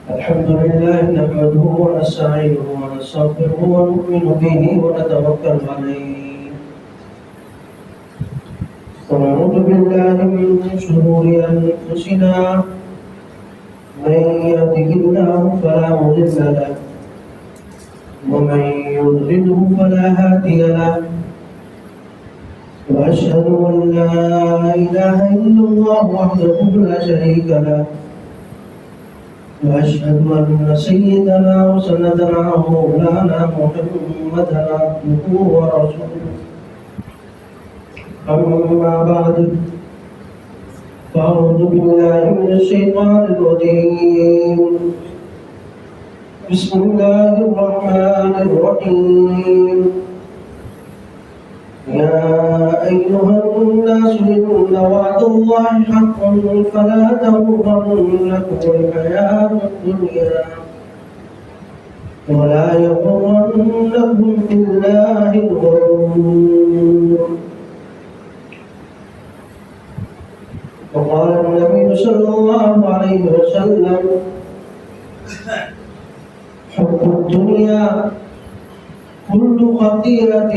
الحمد لله نحمده ونستعينه ونستغفره ونؤمن به ونتوكل عليه ونعوذ بالله من شرور أنفسنا من يهده الله فلا مضل له ومن يضلله فلا هادي له وأشهد أن لا إله إلا الله وحده لا شريك له وأشهد أن سيدنا وسندنا ومولانا محمدا عبده ورسوله أما بعد فأعوذ بالله من الشيطان الرجيم بسم الله الرحمن الرحيم يا أيها الناس إن وعد الله حق فلا تغرنكم الحياة الدنيا ولا يغرنكم بالله الغرور وقال النبي صلى الله عليه وسلم حب الدنيا كل خطيئة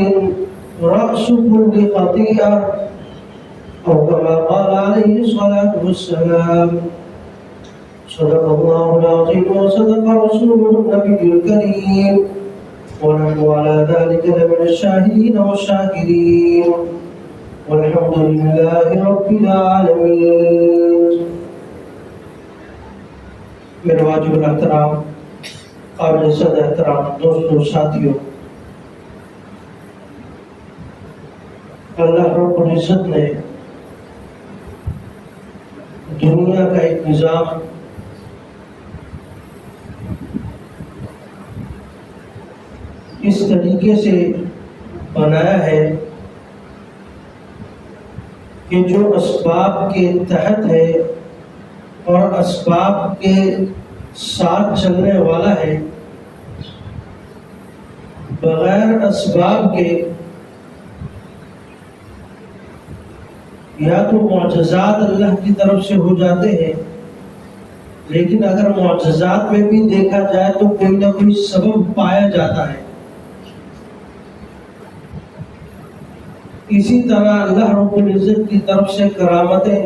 رأس كل خطيئة أو كما قال عليه الصلاة والسلام صدق الله العظيم وصدق رسوله النبي الكريم ونحن على ذلك لمن الشاهدين والشاكرين والحمد لله رب العالمين میرے واجب الاحترام قابل صد احترام دوستوں ساتھیوں، اللہ رب العزت نے دنیا کا ایک نظام اس طریقے سے بنایا ہے کہ جو اسباب کے تحت ہے اور اسباب کے ساتھ چلنے والا ہے، بغیر اسباب کے یا تو معجزات اللہ کی طرف سے ہو جاتے ہیں، لیکن اگر معجزات میں بھی دیکھا جائے تو کوئی نہ کوئی سبب پایا جاتا ہے۔ اسی طرح اللہ رب العزت کی طرف سے کرامتیں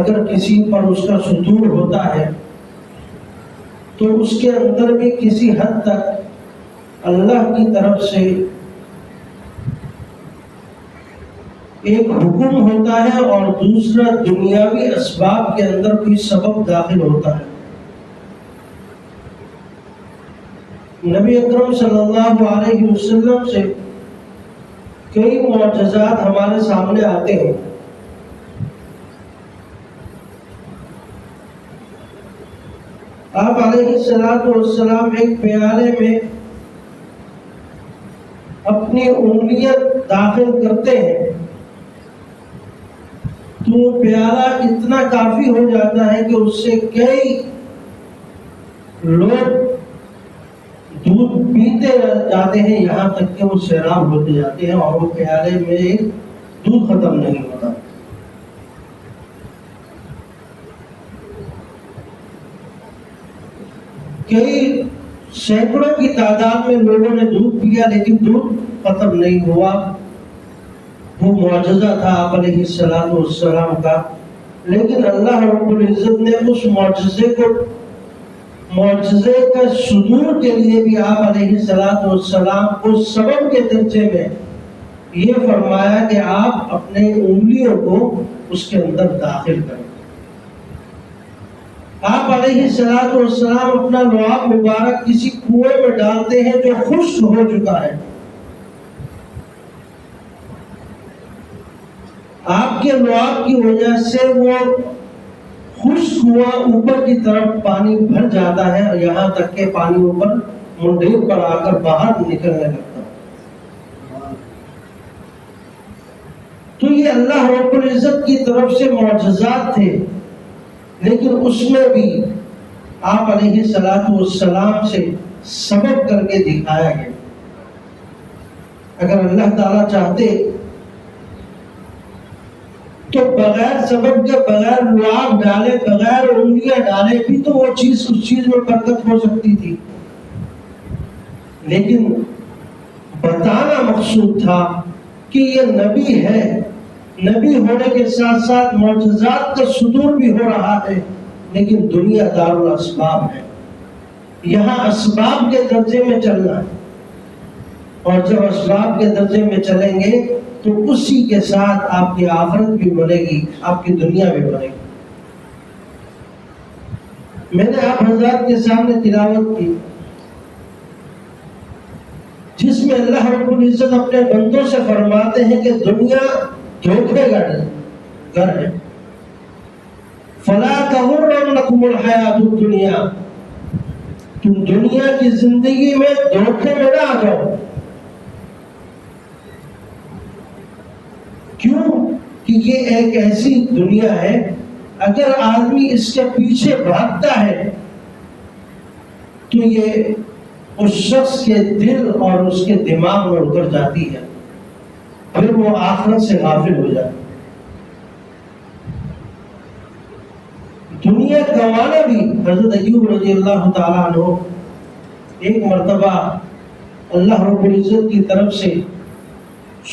اگر کسی پر اس کا صدور ہوتا ہے تو اس کے اندر بھی کسی حد تک اللہ کی طرف سے ایک حکم ہوتا ہے اور دوسرا دنیاوی اسباب کے اندر کوئی سبب داخل ہوتا ہے۔ نبی اکرم صلی اللہ علیہ وسلم سے کئی معجزات ہمارے سامنے آتے ہیں۔ آپ علیہ السلام ایک پیالے میں اپنی انگلیاں داخل کرتے ہیں تو پیالہ اتنا کافی ہو جاتا ہے کہ اس سے کئی لوگ دودھ پیتے جاتے ہیں، یہاں تک کہ وہ سیراب ہوتے جاتے ہیں اور وہ پیالے میں دودھ ختم نہیں ہوتا۔ کئی سینکڑوں کی تعداد میں لوگوں نے دودھ پیا لیکن دودھ ختم نہیں ہوا۔ وہ معجزہ تھا آپ علیہ السلام کا، لیکن اللہ رب العزت نے اس معجزے کا صدور کے لیے بھی آپ علیہ السلام کو سبب کے درجے میں یہ فرمایا کہ آپ اپنے انگلیوں کو اس کے اندر داخل کریں۔ آپ علیہ السلام اپنا لعاب مبارک کسی کنویں میں ڈالتے ہیں جو خشک ہو چکا ہے۔ آپ کے لعاب کی وجہ سے وہ خشک ہوا اوپر کی طرف پانی بھر جاتا ہے اور یہاں تک کہ پانی اوپر منڈیر پر آ کر باہر نکلنے لگتا ہے۔ تو یہ اللہ رب العزت کی طرف سے معجزات تھے، لیکن اس میں بھی آپ علیہ السلام سے سبب کر کے دکھایا گیا۔ اگر اللہ تعالیٰ چاہتے تو بغیر سبب کے، بغیر لعاب ڈالے، بغیر انگلیاں ڈالے بھی تو وہ چیز، اس چیز میں برکت ہو سکتی تھی، لیکن بتانا مقصود تھا کہ یہ نبی ہے، نبی ہونے کے ساتھ ساتھ معجزات کا صدور بھی ہو رہا ہے، لیکن دنیا دار الاسباب ہے، یہاں اسباب کے درجے میں چلنا ہے، اور جب اسباب کے درجے میں چلیں گے تو اسی کے ساتھ آپ کی آخرت بھی بنے گی، آپ کی دنیا بھی بنے گی۔ میں نے آپ حضرات کے سامنے تلاوت کی جس میں اللہ رب العزت اپنے بندوں سے فرماتے ہیں کہ دنیا دھوکے کا گھر ہے، فلا تغرنکم الحیات الدنیا، تم دنیا کی زندگی میں دھوکے میں نہ آ جاؤ۔ کیوں؟ کہ یہ ایک ایسی دنیا ہے، اگر آدمی اس کے پیچھے بھاگتا ہے تو یہ اس شخص کے دل اور اس کے دماغ میں اتر جاتی ہے، پھر وہ آخرت سے غافل ہو جاتا ہے۔ دنیا کمانا بھی، حضرت ایوب رضی اللہ تعالیٰ عنہ ایک مرتبہ اللہ رب العزت کی طرف سے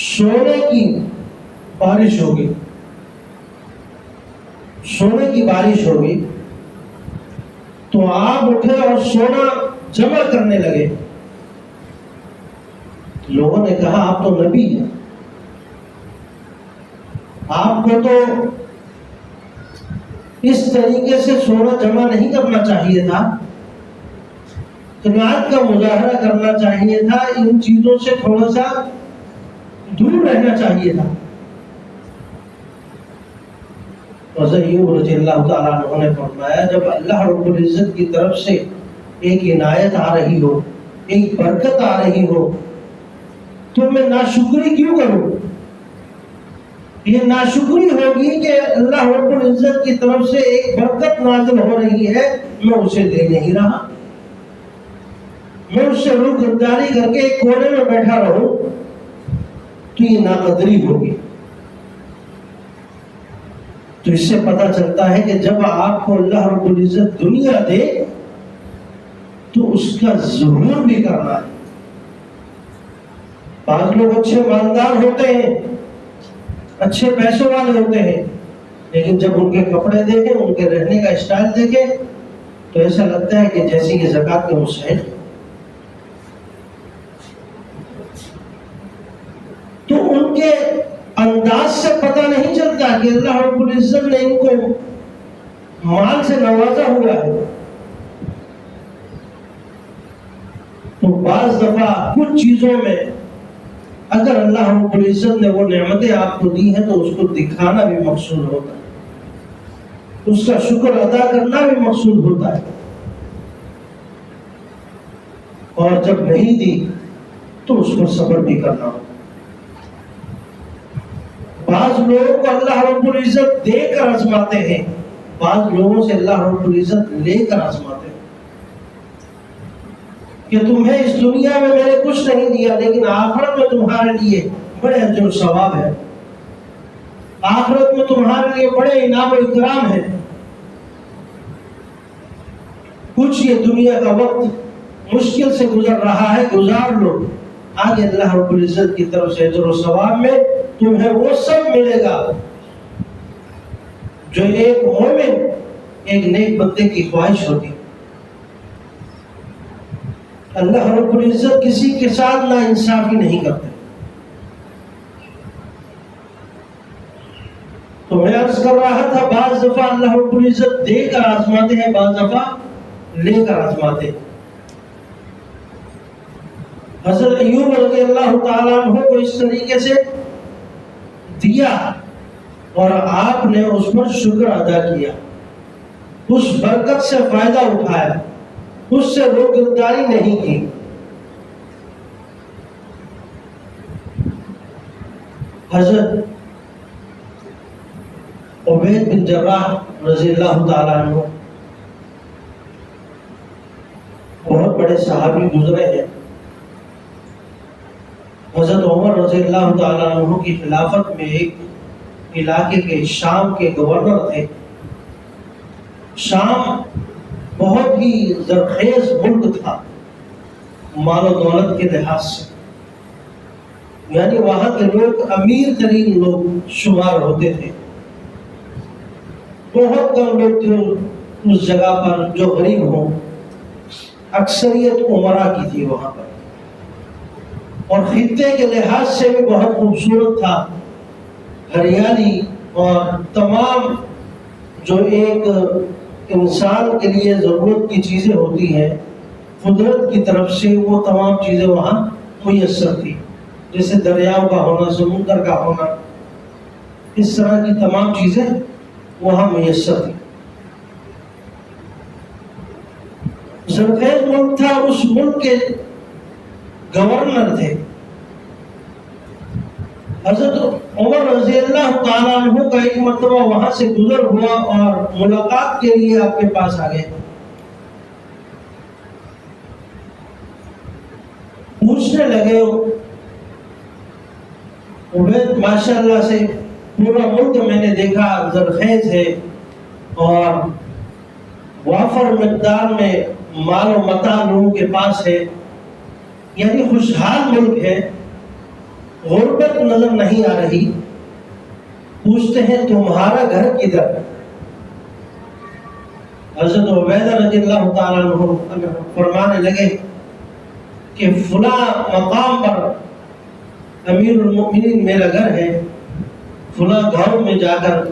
سونے کی بارش ہو گئی، سونے کی بارش ہو گئی تو آپ اٹھے اور سونا جمع کرنے لگے۔ لوگوں نے کہا آپ تو نبی ہیں، آپ کو تو اس طریقے سے سونا جمع نہیں کرنا چاہیے تھا، قناعت کا مظاہرہ کرنا چاہیے تھا، ان چیزوں سے تھوڑا سا دور رہنا چاہیے تھا۔ حضرت ایوب رضی اللہ تعالیٰ عنہ نے فرمایا جب اللہ رب العزت کی طرف سے ایک عنایت آ رہی ہو، ایک برکت آ رہی ہو، تو میں ناشکری کیوں کروں؟ یہ ناشکری ہوگی کہ اللہ رب العزت کی طرف سے ایک برکت نازل ہو رہی ہے، میں اسے دے نہیں رہا، میں اس سے روگردانی کر کے ایک کونے میں بیٹھا رہوں، تو یہ ناقدری ہوگی۔ تو اس سے پتہ چلتا ہے کہ جب آپ کو اللہ رب العزت دنیا دے تو اس کا ظہور بھی کرنا ہے۔ بعض لوگ اچھے مالدار ہوتے ہیں، اچھے پیسوں والے ہوتے ہیں، لیکن جب ان کے کپڑے دیکھیں، ان کے رہنے کا اسٹائل دیکھیں تو ایسا لگتا ہے کہ جیسے کہ زکوٰۃ کے مستحق۔ تو ان کے انداز سے پتہ نہیں چلتا کہ اللہ رب العزت نے ان کو مال سے نوازا ہوا ہے۔ تو بعض دفعہ کچھ چیزوں میں اگر اللہ رب العزت نے وہ نعمتیں آپ کو دی ہیں تو اس کو دکھانا بھی مقصود ہوتا ہے، اس کا شکر ادا کرنا بھی مقصود ہوتا ہے، اور جب نہیں دی تو اس کو صبر بھی کرنا ہوتا ہے۔ بعض لوگوں کو اللہ رب العزت دے کر آزماتے ہیں، بعض لوگوں سے اللہ رب العزت لے کر آزماتے ہیں کہ تمہیں اس دنیا میں میں نے کچھ نہیں دیا، لیکن آخرت میں تمہارے لیے بڑے اجر و ثواب ہے، آخرت میں تمہارے لیے بڑے انعام و اکرام ہے، کچھ یہ دنیا کا وقت مشکل سے گزر رہا ہے، گزار لو، آگے اللہ رب العزت کی طرف سے اجر و ثواب میں تمہیں وہ سب ملے گا جو ایک مومن، ایک نیک بندے کی خواہش ہوتی۔ اللہ رب العزت کسی کے ساتھ نا انصافی نہیں کرتے۔ تو میں عرض کر رہا تھا بعض دفعہ اللہ رب العزت دے کر آزماتے ہیں، بعض دفعہ لے کر آزماتے ہیں۔ حضرت ایوب رضی اللہ تعالیٰ عنہ کو اس طریقے سے دیا اور آپ نے اس پر شکر ادا کیا، اس برکت سے فائدہ اٹھایا، اس سے روگردانی نہیں کی۔ حضرت عبید بن جراح رضی اللہ تعالیٰ عنہ بہت بڑے صحابی گزرے ہیں۔ حضرت عمر رضی اللہ تعالیٰ عنہ کی خلافت میں ایک علاقے کے شام کے گورنر تھے. شام بہت ہی زرخیز ملک تھا مال و دولت کے لحاظ سے، یعنی وہاں کے لوگ امیر ترین لوگ شمار ہوتے تھے. بہت کم لوگ تھے اس جگہ پر جو غریب ہوں. اکثریت عمرا کی تھی وہاں پر، اور خطے کے لحاظ سے بھی بہت خوبصورت تھا. ہریالی اور تمام جو ایک انسان کے لیے ضرورت کی چیزیں ہوتی ہیں قدرت کی طرف سے، وہ تمام چیزیں وہاں میسر تھی. جیسے دریاؤں کا ہونا، سمندر کا ہونا، اس طرح کی تمام چیزیں وہاں میسر تھی. زرخیز ملک تھا. اس ملک کے گورنر تھے حضرت عمر رضی اللہ تعالیٰ عنہ کا. ایک مرتبہ وہاں سے گزر ہوا اور ملاقات کے لیے آپ کے پاس آ گئے. پوچھنے لگے عبید ماشاء اللہ سے پورا ملک میں نے دیکھا زرخیز ہے اور وافر مقدار میں مال و متاع لوگوں کے پاس ہے، یعنی خوشحال ملک ہے، غربت نظر نہیں آ رہی. پوچھتے ہیں تمہارا گھر کدھر؟ حضرت عبیدہ رضی اللہ تعالیٰ عنہ فرمانے لگے کہ فلاں مقام پر امیر المؤمنین میرا گھر ہے، فلاں گاؤں میں جا کر.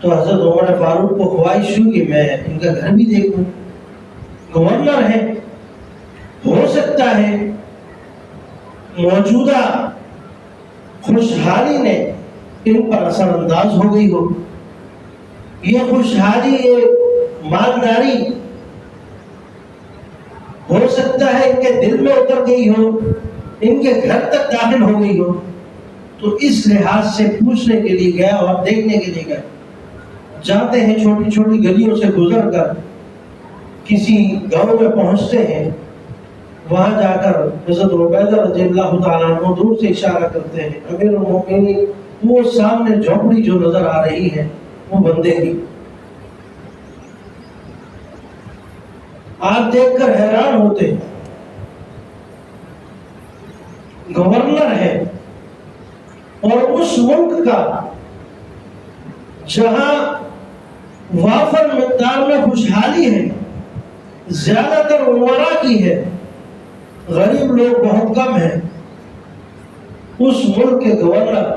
تو حضرت عمر فاروق کو خواہش ہوئی کہ میں ان کا گھر بھی دیکھوں. گورنر ہے، ہو سکتا ہے موجودہ خوشحالی نے ان پر اثر انداز ہو گئی ہو. یہ خوشحالی، یہ مالداری ہو سکتا ہے ان کے دل میں اتر گئی ہو، ان کے گھر تک داخل ہو گئی ہو. تو اس لحاظ سے پوچھنے کے لیے گیا اور دیکھنے کے لیے گیا. جاتے ہیں چھوٹی چھوٹی گلیوں سے گزر کر کسی گاؤں میں پہنچتے ہیں. وہاں جا کر حضرت عبیدہ رضی اللہ تعالیٰ عنہ دور سے اشارہ کرتے ہیں امیر المؤمنین وہ سامنے جھونپڑی جو نظر آ رہی ہے وہ بندے کی. آپ دیکھ کر حیران ہوتے ہیں. گورنر ہے اور اس ملک کا جہاں وافر مقدار میں خوشحالی ہے، زیادہ تر عمرا کی ہے، غریب لوگ بہت کم ہیں، اس ملک کے گورنر.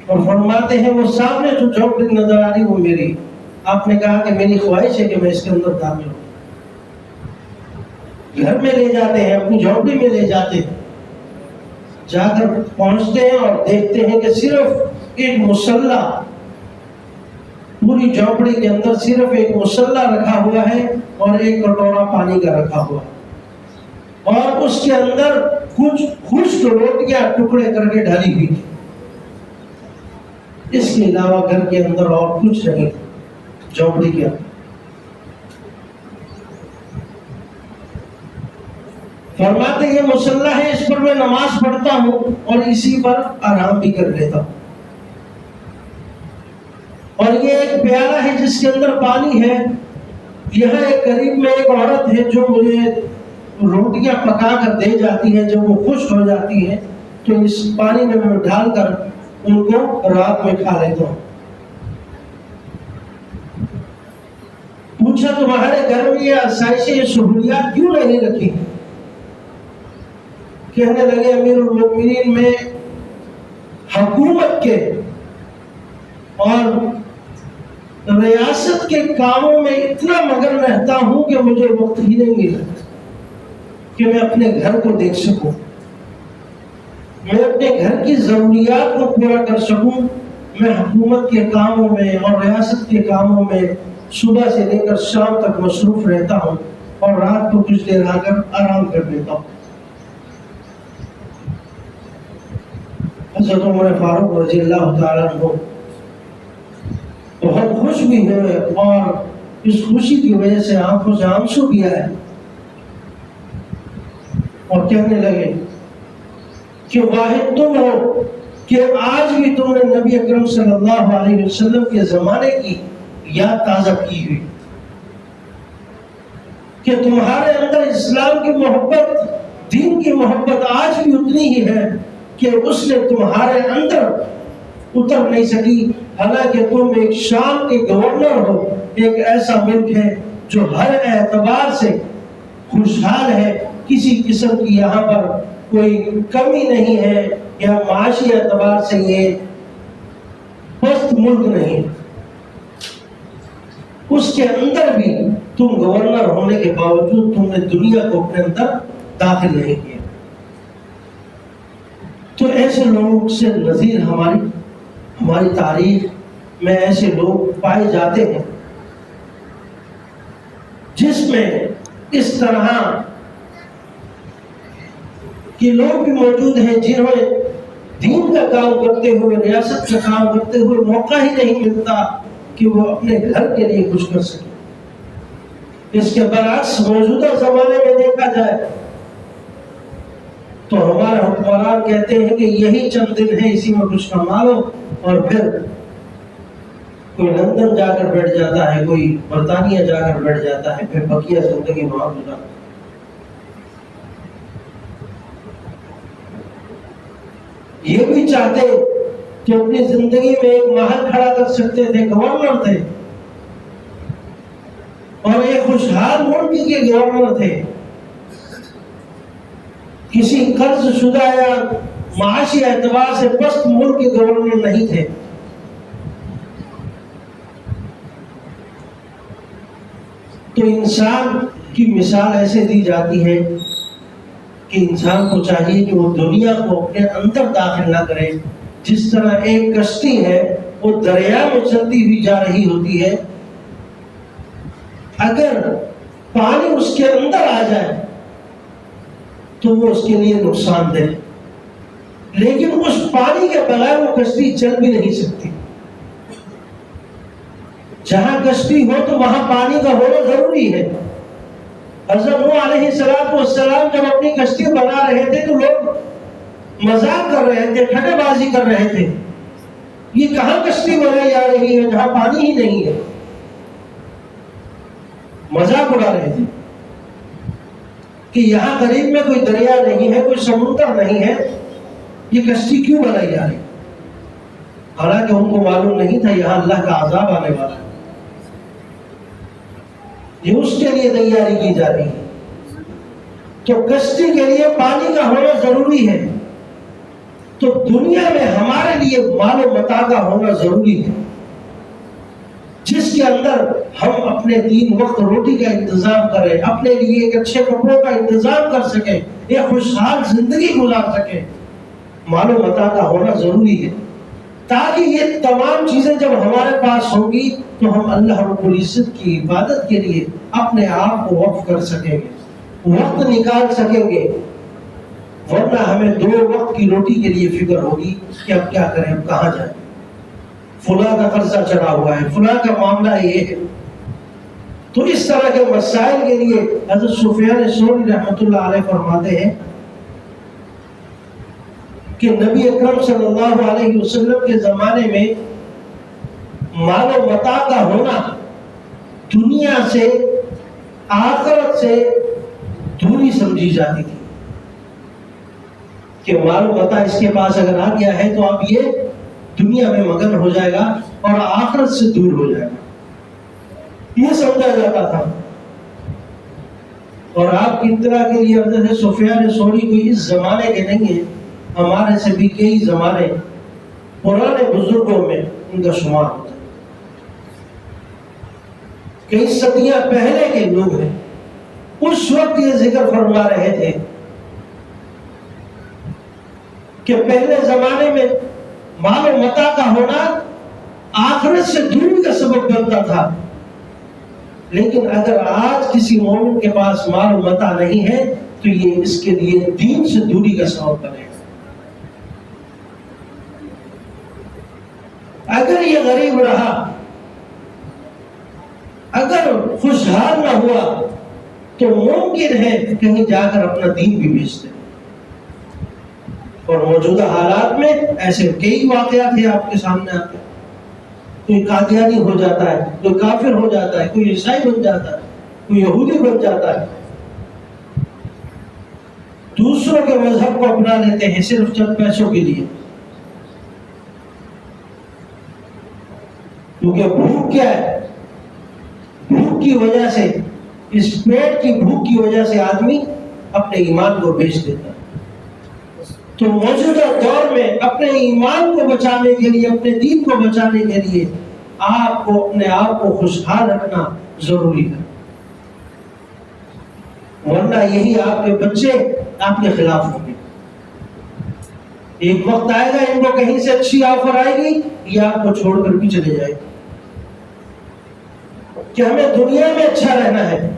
اور فرماتے ہیں وہ سامنے جو جھونپڑی نظر آ رہی وہ میری. آپ نے کہا کہ میری خواہش ہے کہ میں اس کے اندر داخل ہوں. گھر میں لے جاتے ہیں، اپنی جھونپڑی میں لے جاتے ہیں. جا کر پہنچتے ہیں اور دیکھتے ہیں کہ صرف ایک مسلح، پوری جھونپڑی کے اندر صرف ایک مسلح رکھا ہوا ہے اور ایک کٹورا پانی کا رکھا ہوا ہے، اور اس کے اندر کچھ خشک روٹیاں ٹکڑے کر کے ڈالی ہوئی. اس کے علاوہ گھر کے اندر اور کچھ نہیں. جھونپڑی کے اندر فرماتے ہیں مسلح ہے، اس پر میں نماز پڑھتا ہوں اور اسی پر آرام بھی کر لیتا ہوں. اور یہ ایک پیالہ ہے جس کے اندر پانی ہے. یہاں ایک قریب میں ایک عورت ہے جو مجھے روٹیاں پکا کر دے جاتی ہے. جب وہ خشک ہو جاتی ہے تو اس پانی میں ڈال کر ان کو رات میں کھا لیتا ہوں. پوچھا تمہارے گھر میں یہ آسائشیں، یہ سہولیات کیوں نہیں رکھی؟ کہنے لگے امیر المؤمنین میں حکومت کے اور ریاست کے کاموں میں اتنا مگن رہتا ہوں کہ مجھے وقت ہی نہیں ملتا کہ میں اپنے گھر کو دیکھ سکوں، میں اپنے گھر کی ضروریات کو پورا کر سکوں. میں حکومت کے کاموں میں اور ریاست کے کاموں میں صبح سے لے کر شام تک مصروف رہتا ہوں اور رات کو کچھ دیر آ کر آرام کر لیتا ہوں. حضرت عمر فاروق رضی اللہ تعالیٰ عنہ بہت خوش بھی ہوئے اور اس خوشی کی وجہ سے آنکھوں سے آنسو بھی آئے اور کہنے لگے کہ واحد تم ہو کہ آج بھی تم نے نبی اکرم صلی اللہ علیہ وسلم کے زمانے کی یاد تازہ کی ہوئی، کہ تمہارے اندر اسلام کی محبت، دین کی محبت آج بھی اتنی ہی ہے کہ اس نے تمہارے اندر اتر نہیں سکی، حالانکہ تم ایک شام کے گورنر ہو، ایک ایسا ملک ہے جو ہر اعتبار سے خوشحال ہے، کسی قسم کی یہاں پر کوئی کمی نہیں ہے، یا معاشی اعتبار سے یہ پست ملک نہیں، اس کے اندر بھی تم گورنر ہونے کے باوجود تم نے دنیا کو اپنے اندر داخل نہیں کیا۔ تو ایسے لوگوں سے نظیر ہماری تاریخ میں ایسے لوگ پائے جاتے ہیں جس میں اس طرح کے لوگ بھی موجود ہیں جنہوں نے دین کا کام کرتے ہوئے، ریاست کا کام کرتے ہوئے موقع ہی نہیں ملتا کہ وہ اپنے گھر کے لیے کچھ کر سکیں۔ اس کے برعکس موجودہ زمانے میں دیکھا جائے تو ہمارے حکمران کہتے ہیں کہ یہی چند دن ہے، اسی میں کچھ کما لو، اور پھر کوئی لندن جا کر بیٹھ جاتا ہے، کوئی برطانیہ جا کر بیٹھ جاتا ہے، پھر بقیہ زندگی وہاں گزارتا ہے۔ یہ بھی چاہتے کہ اپنی زندگی میں ایک محل کھڑا کر سکتے تھے، گورنر تھے، اور ایک خوشحال ملک کے گورنر تھے، کسی قرض شدہ یا معاشی اعتبار سے پست ملک کے گورنر نہیں تھے۔ تو انسان کی مثال ایسے دی جاتی ہے کہ انسان کو چاہیے کہ وہ دنیا کو اپنے اندر داخل نہ کرے۔ جس طرح ایک کشتی ہے وہ دریا میں چلتی ہوئی جا رہی ہوتی ہے، اگر پانی اس کے اندر آ جائے تو وہ اس کے لیے نقصان دہ، لیکن اس پانی کے بغیر وہ کشتی چل بھی نہیں سکتی۔ جہاں کشتی ہو تو وہاں پانی کا ہونا ضروری ہے۔ حضرت نوح علیہ السلام جب اپنی کشتی بنا رہے تھے تو لوگ مذاق کر رہے تھے، ٹھٹے بازی کر رہے تھے، یہ کہاں کشتی بنائی جا رہی ہے جہاں پانی ہی نہیں ہے، مذاق اڑا رہے تھے کہ یہاں قریب میں کوئی دریا نہیں ہے، کوئی سمندر نہیں ہے، یہ کشتی کیوں بنائی جا رہی؟ حالانکہ ان کو معلوم نہیں تھا یہاں اللہ کا عذاب آنے والا ہے، یہ اس کے لیے تیاری کی جا رہی ہے۔ تو کشتی کے لیے پانی کا ہونا ضروری ہے، تو دنیا میں ہمارے لیے مال و متاع کا ہونا ضروری ہے، جس کے اندر ہم اپنے 3 وقت روٹی کا انتظام کریں، اپنے لیے ایک اچھے کپڑوں کا انتظام کر سکیں، ایک خوشحال زندگی گزار سکیں۔ مال و متاع کا ہونا ضروری ہے، تاکہ یہ تمام چیزیں جب ہمارے پاس ہوں گی تو ہم اللہ رب العزت کی عبادت کے لیے اپنے آپ کو وقف کر سکیں گے، وقت نکال سکیں گے۔ ورنہ ہمیں 2 وقت کی روٹی کے لیے فکر ہوگی کہ اب کیا کریں، اب کہاں جائیں، فلاں کا قرضہ چڑھا ہوا ہے، فلاں کا معاملہ یہ ہے۔ تو اس طرح کے مسائل کے لیے حضرت سفیان ثوری رحمۃ اللہ علیہ فرماتے ہیں کہ نبی اکرم صلی اللہ علیہ وسلم کے زمانے میں مال و متاع کا ہونا دنیا سے، آخرت سے دوری سمجھی جاتی تھی، کہ مال و متاع اس کے پاس اگر آ گیا ہے تو اب یہ دنیا میں مگن ہو جائے گا اور آخرت سے دور ہو جائے گا، یہ سمجھا جاتا تھا۔ اور آپ کی اطلاع کے لیے حضرت سفیان ثوری کوئی اس زمانے کے نہیں ہیں، ہمارے سے بھی کئی زمانے پرانے بزرگوں میں ان کا شمار ہوتا ہے، کئی صدیاں پہلے کے لوگ ہیں۔ اس وقت یہ ذکر فرما رہے تھے کہ پہلے زمانے میں مال و متاع کا ہونا آخرت سے دوری کا سبب بنتا تھا، لیکن اگر آج کسی مومن کے پاس مال و متاع نہیں ہے تو یہ اس کے لیے دین سے دوری کا سبب بنے گا۔ اگر یہ غریب رہا، اگر خوشحال نہ ہوا تو ممکن ہے کہ کہیں جا کر اپنا دین بھی بیچ دے۔ اور موجودہ حالات میں ایسے کئی واقعات ہیں آپ کے سامنے آتے ہیں. کوئی قادیانی ہو جاتا ہے، کوئی کافر ہو جاتا ہے، کوئی عیسائی بن جاتا ہے، کوئی یہودی بن جاتا ہے، دوسروں کے مذہب کو اپنا لیتے ہیں صرف چند پیسوں کے لیے. کیونکہ بھوک کیا ہے؟ بھوک کی وجہ سے، اس پیٹ کی بھوک کی وجہ سے آدمی اپنے ایمان کو بیچ دیتا ہے. تو موجودہ دور میں اپنے ایمان کو بچانے کے لیے، اپنے دین کو بچانے کے لیے آپ کو اپنے آپ کو خوشحال رکھنا ضروری ہے، ورنہ یہی آپ کے بچے آپ کے خلاف ہوں گے. ایک وقت آئے گا ان کو کہیں سے اچھی آفر آئے گی، یہ آپ کو چھوڑ کر بھی چلے جائے گی کہ ہمیں دنیا میں اچھا رہنا ہے.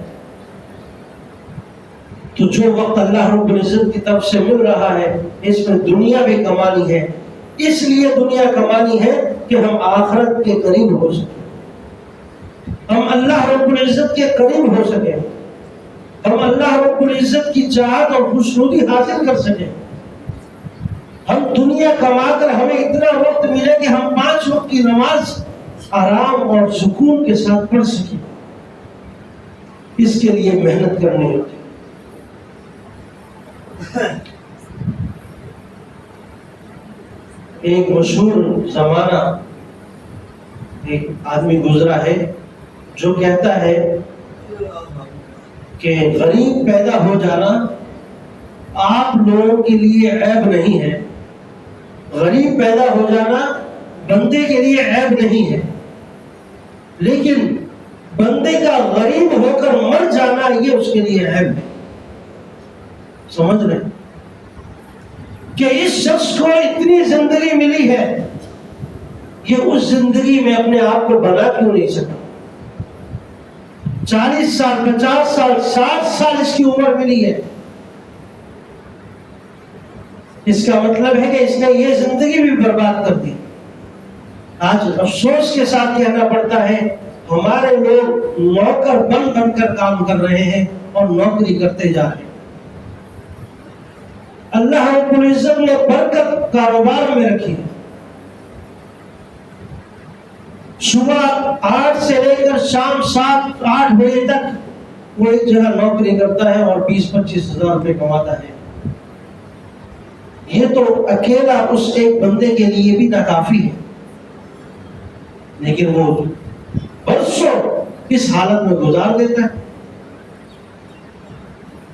تو جو وقت اللہ رب العزت کی طرف سے مل رہا ہے اس میں دنیا بھی کمانی ہے. اس لیے دنیا کمانی ہے کہ ہم آخرت کے قریب ہو سکیں، ہم اللہ رب العزت کے قریب ہو سکیں، ہم اللہ رب العزت کی چاہت اور خوشنودی حاصل کر سکیں. ہم دنیا کما کر ہمیں اتنا وقت ملے کہ ہم 5 وقت کی نماز آرام اور سکون کے ساتھ پڑھ سکیں. اس کے لیے محنت کرنی ہوتی. ایک مشہور زمانہ ایک آدمی گزرا ہے جو کہتا ہے کہ غریب پیدا ہو جانا آپ لوگوں کے لیے عیب نہیں ہے، غریب پیدا ہو جانا بندے کے لیے عیب نہیں ہے، لیکن بندے کا غریب ہو کر مر جانا یہ اس کے لیے عیب ہے. سمجھ رہے کہ اس شخص کو اتنی زندگی ملی ہے، یہ اس زندگی میں اپنے آپ کو بنا کیوں نہیں سکا؟ 40 سال 50 سال 60 سال اس کی عمر ملی ہے. اس کا مطلب ہے کہ اس نے یہ زندگی بھی برباد کر دی. آج افسوس کے ساتھ کہنا پڑتا ہے ہمارے لوگ نوکر بن کر کام کر رہے ہیں اور نوکری کرتے جا رہے ہیں. اللہ رب العزت نے برکت کاروبار میں رکھی ہے. صبح 8 سے لے کر شام 7-8 بجے تک وہ ایک جگہ نوکری کرتا ہے اور 20-25 ہزار روپے کماتا ہے. یہ تو اکیلا اس ایک بندے کے لیے بھی ناکافی ہے، لیکن وہ برسوں اس حالت میں گزار دیتا ہے.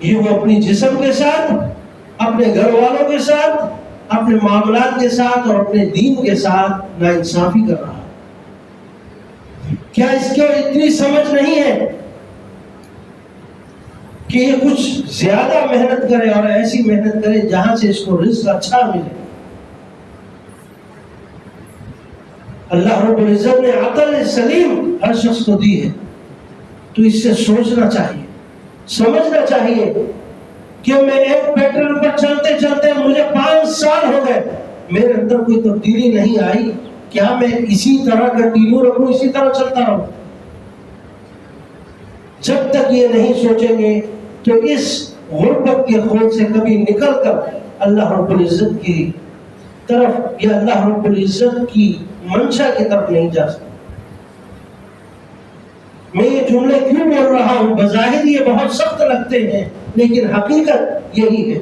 یہ وہ اپنی جسم کے ساتھ، اپنے گھر والوں کے ساتھ، اپنے معاملات کے ساتھ اور اپنے دین کے ساتھ ناانصافی کر رہا ہے. کیا اس کو اتنی سمجھ نہیں ہے کہ یہ کچھ زیادہ محنت کرے اور ایسی محنت کرے جہاں سے اس کو رزق اچھا ملے؟ اللہ رب العزت نے عقل سلیم ہر شخص کو دی ہے، تو اس سے سوچنا چاہیے، سمجھنا چاہیے کہ میں ایک پیٹرن پر چلتے چلتے مجھے 5 سال ہو گئے، میرے اندر کوئی تبدیلی نہیں آئی، کیا میں اسی طرح کنٹینیو رکھوں، اسی طرح چلتا رہوں؟ جب تک یہ نہیں سوچیں گے تو اس غربت کے خون سے کبھی نکل کر اللہ رب العزت کی طرف یا اللہ رب العزت کی منشا کی طرف نہیں جا سکتے. میں یہ جملے کیوں بول رہا ہوں؟ بظاہر یہ بہت سخت لگتے ہیں لیکن حقیقت یہی ہے.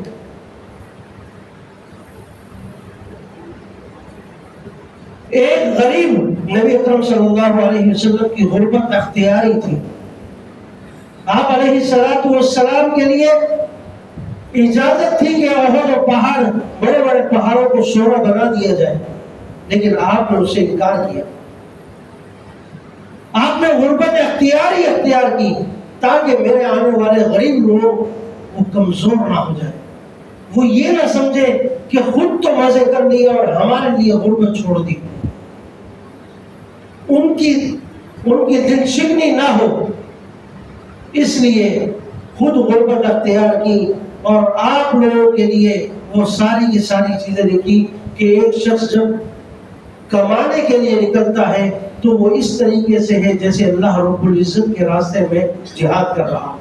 ایک غریب نبی اکرم صلی اللہ علیہ وسلم کی غربت اختیاری تھی. آپ علیہ الصلوۃ والسلام کے لیے اجازت تھی کہ احد اور پہاڑ، بڑے بڑے پہاڑوں کو سونا بنا دیا جائے، لیکن آپ نے اسے انکار کیا. آپ نے غربت اختیار کی تاکہ میرے آنے والے غریب لوگ وہ کمزور نہ ہو جائے، وہ یہ نہ سمجھے کہ خود تو مزے کر لیے اور ہمارے لیے غربت چھوڑ دی. ان کی دل شکنی نہ ہو، اس لیے خود غربت اختیار کی اور آپ لوگوں کے لیے وہ ساری کی ساری چیزیں لکھی کہ ایک شخص جب کمانے کے لیے نکلتا ہے تو وہ اس طریقے سے ہے جیسے اللہ رب العزت کے راستے میں جہاد کر رہا ہو.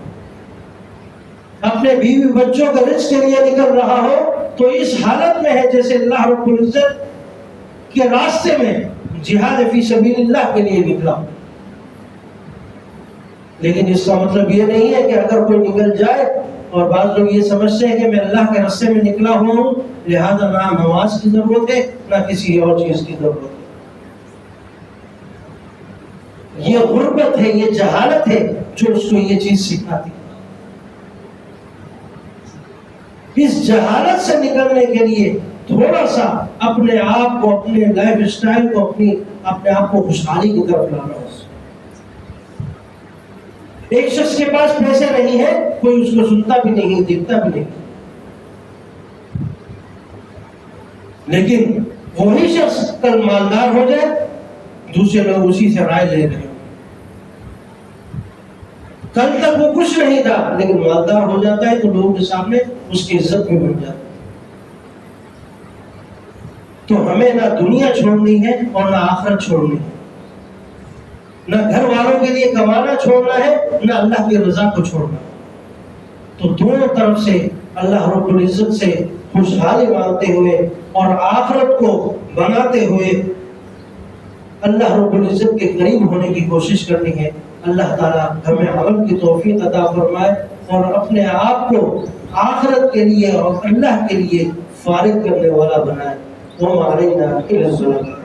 اپنے بیوی بچوں کے رزق کے لیے نکل رہا ہو تو اس حالت میں ہے جیسے اللہ رب العزت کے راستے میں جہاد فی سبیل اللہ کے لیے نکلا. لیکن اس کا مطلب یہ نہیں ہے کہ اگر کوئی نکل جائے، اور بعض لوگ یہ سمجھتے ہیں کہ میں اللہ کے راستے میں نکلا ہوں لہذا نہ نماز کی ضرورت ہے نہ کسی اور چیز کی ضرورت ہے. یہ غربت ہے، یہ جہالت ہے جو اس کو یہ چیز سکھاتی. اس جہالت سے نکلنے کے لیے تھوڑا سا اپنے آپ کو، اپنے لائف اسٹائل کو، اپنے آپ کو خوشحالی کی طرف لانا ہے. ایک شخص کے پاس پیسے نہیں ہے، کوئی اس کو سنتا بھی نہیں، دیکھتا بھی نہیں، لیکن وہی شخص کل مالدار ہو جائے، دوسرے لوگ اسی سے رائے لے رہے ہیں. کل تک وہ کچھ نہیں تھا لیکن مالدار ہو جاتا ہے تو لوگوں کے سامنے اس کی عزت بھی بن جاتی ہے. تو ہمیں نہ دنیا چھوڑنی ہے اور نہ آخرت چھوڑنی ہے، نہ گھر والوں کے لیے کمانا چھوڑنا ہے، نہ اللہ کی رضا کو چھوڑنا. تو دونوں طرف سے اللہ رب العزت سے خوشحالی مانگتے ہوئے اور آخرت کو بناتے ہوئے اللہ رب العزت کے قریب ہونے کی کوشش کرنی ہے. اللہ تعالیٰ ہمیں عمل کی توفیق عطا فرمائے اور اپنے آپ کو آخرت کے لیے اور اللہ کے لیے فارغ کرنے والا بنائے. وَمَا عَلَيْنَا إِلَّا الْبَلَاغُ.